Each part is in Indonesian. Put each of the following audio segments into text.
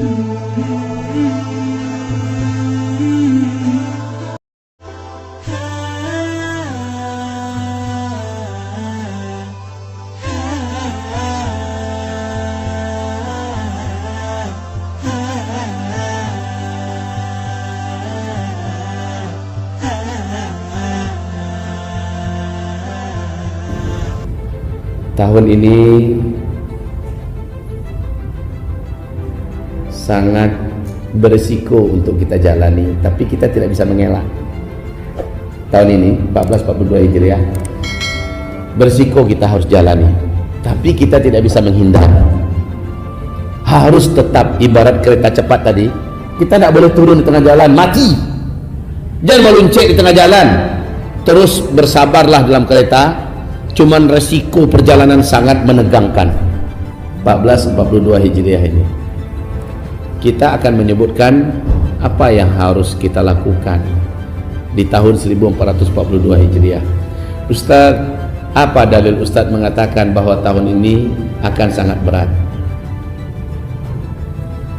Tahun ini sangat berisiko untuk kita jalani, tapi kita tidak bisa mengelak. Tahun ini 1442 Hijriah, berisiko kita harus jalani, tapi kita tidak bisa menghindar. Harus tetap, ibarat kereta cepat tadi, kita tidak boleh turun di tengah jalan, mati. Jangan meluncur di tengah jalan, terus bersabarlah dalam kereta. Cuman resiko perjalanan sangat menegangkan. 1442 Hijriah ini kita akan menyebutkan apa yang harus kita lakukan di tahun 1442 Hijriah. Ustaz, apa dalil Ustaz mengatakan bahwa tahun ini akan sangat berat?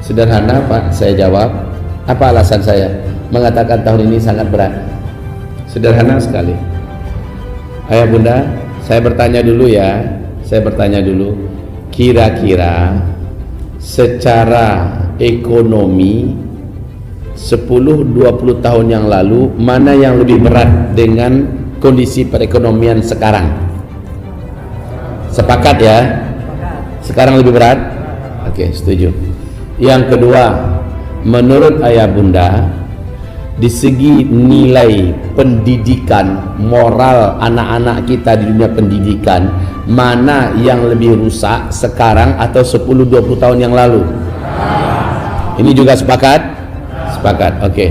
Sederhana Pak, saya jawab. Apa alasan saya mengatakan tahun ini sangat berat? Sederhana sekali. Ayah bunda, saya bertanya dulu ya, kira-kira secara ekonomi 10-20 tahun yang lalu, mana yang lebih berat dengan kondisi perekonomian sekarang? Sepakat ya? Sekarang lebih berat? Oke, setuju. Yang kedua, menurut ayah bunda, di segi nilai pendidikan, moral anak-anak kita di dunia pendidikan, mana yang lebih rusak sekarang atau 10-20 tahun yang lalu? Ini juga sepakat? Sepakat, oke.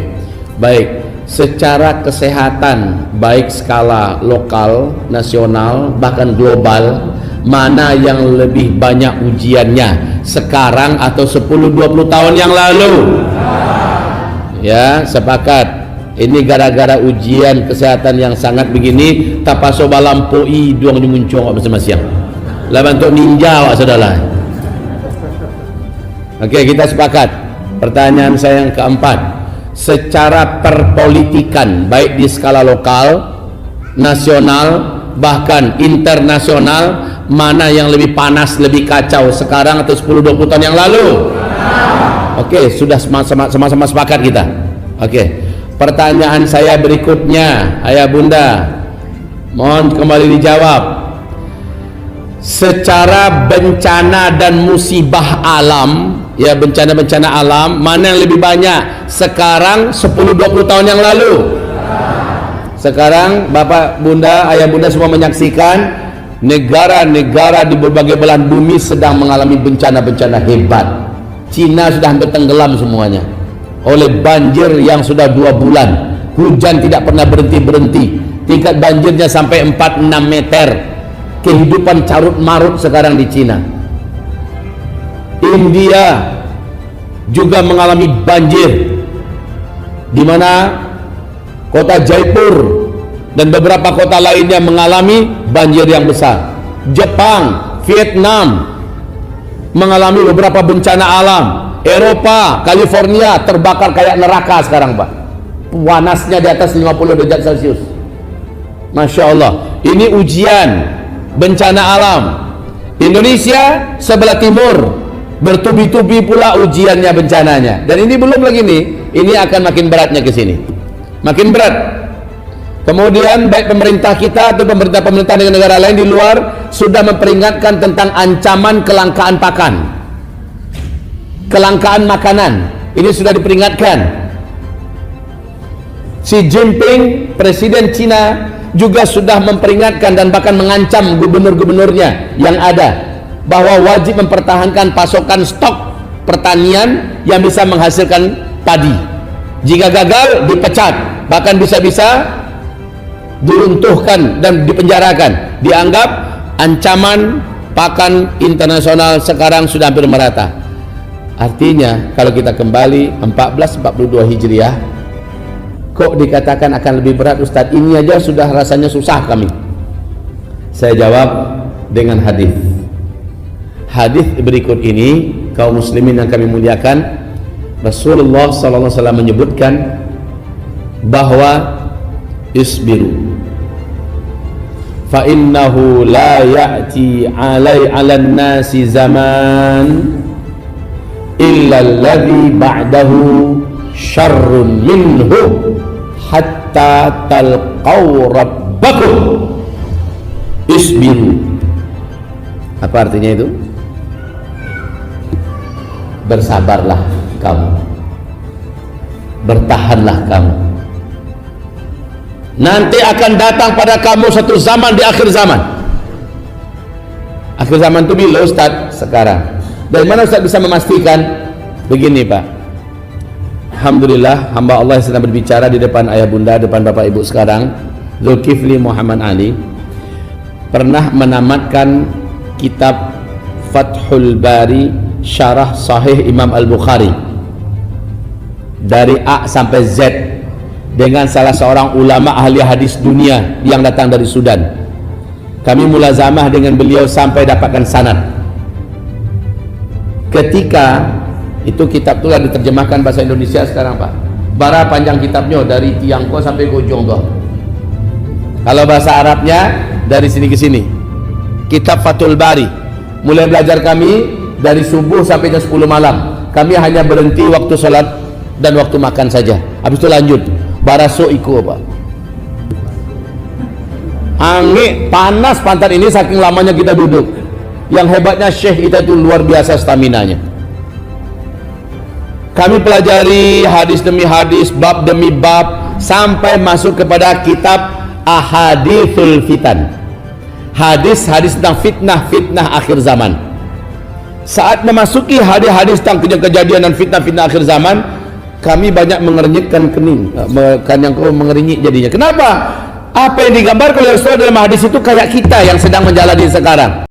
Baik, secara kesehatan, baik skala lokal, nasional, bahkan global, mana yang lebih banyak ujiannya, sekarang atau 10-20 tahun yang lalu? Ya, sepakat. Ini gara-gara ujian kesehatan yang sangat begini, tapaso balampoi duang muncung masing-masing. Lah bentuk ninja wak saudara. Oke, kita sepakat. Pertanyaan saya yang keempat, secara perpolitikan baik di skala lokal, nasional, bahkan internasional, mana yang lebih panas, lebih kacau sekarang atau 10-20 tahun yang lalu? Oke, sudah sama-sama sepakat kita. Oke, pertanyaan saya berikutnya, ayah bunda, mohon kembali dijawab. Secara bencana dan musibah alam, ya, bencana-bencana alam, mana yang lebih banyak sekarang 10-20 tahun yang lalu? Sekarang bapak bunda, ayah bunda semua menyaksikan negara-negara di berbagai belahan bumi sedang mengalami bencana-bencana hebat. Cina sudah hampir tenggelam semuanya oleh banjir yang sudah 2 bulan. Hujan tidak pernah berhenti-berhenti. Tingkat banjirnya sampai 4-6 meter. Kehidupan carut marut sekarang di Cina. India juga mengalami banjir, di mana kota Jaipur dan beberapa kota lainnya mengalami banjir yang besar. Jepang, Vietnam mengalami beberapa bencana alam. Eropa, California terbakar kayak neraka sekarang Pak. Panasnya di atas 50 derajat Celcius. Masya Allah. Ini ujian bencana alam. Indonesia sebelah timur bertubi-tubi pula ujiannya, bencananya. Dan ini belum lagi nih, ini akan makin beratnya ke sini. Makin berat. Kemudian baik pemerintah kita atau pemerintah negara lain di luar sudah memperingatkan tentang ancaman kelangkaan pakan, kelangkaan makanan. Ini sudah diperingatkan. Xi Jinping, presiden Cina, juga sudah memperingatkan dan bahkan mengancam gubernur-gubernurnya yang ada bahwa wajib mempertahankan pasokan stok pertanian yang bisa menghasilkan padi. Jika gagal, dipecat, bahkan bisa-bisa diruntuhkan dan dipenjarakan. Dianggap ancaman pakan internasional sekarang sudah hampir merata. Artinya kalau kita kembali 1442 Hijriah, kok dikatakan akan lebih berat Ustadz? Ini aja sudah rasanya susah kami. Saya jawab dengan hadis. Hadis berikut ini, kaum muslimin yang kami muliakan, Rasulullah SAW menyebutkan bahwa isbiru fa innahu la ya'ti 'alan nasi zaman illa alladhi ba'dahu syarrun minhu hatta talqaw rabbakum. Isbiru, apa artinya itu? Bersabarlah kamu, bertahanlah kamu. Nanti akan datang pada kamu satu zaman di akhir zaman. Akhir zaman itu bila Ustaz? Sekarang. Dari mana Ustaz bisa memastikan? Begini Pak, alhamdulillah hamba Allah yang sedang berbicara di depan ayah bunda, depan bapak ibu sekarang, Zulkifli Muhammad Ali, pernah menamatkan kitab Fathul Bari Syarah Sahih Imam Al-Bukhari dari A sampai Z dengan salah seorang ulama ahli hadis dunia yang datang dari Sudan. Kami mulazamah dengan beliau sampai dapatkan sanad. Ketika itu kitab itulah diterjemahkan bahasa Indonesia sekarang Pak. Bara panjang kitabnya dari Tiangko sampai Gojonggo. Kalau bahasa Arabnya dari sini ke sini. Kitab Fathul Bari. Mulai belajar kami dari subuh sampai jam 10 malam. Kami hanya berhenti waktu sholat dan waktu makan saja. Habis itu lanjut. Baraso iku Pak. Angin panas pantat ini saking lamanya kita duduk. Yang hebatnya Syekh itu luar biasa staminanya. Kami pelajari hadis demi hadis, bab demi bab, sampai masuk kepada kitab Ahadithul Fitan. Hadis-hadis tentang fitnah-fitnah akhir zaman. Saat memasuki hadis-hadis tentang kejadian dan fitnah-fitnah akhir zaman, kami banyak mengernyitkan kening, yang mengernyit jadinya. Kenapa? Apa yang digambarkan oleh Rasulullah dalam hadis itu kayak kita yang sedang menjalani sekarang.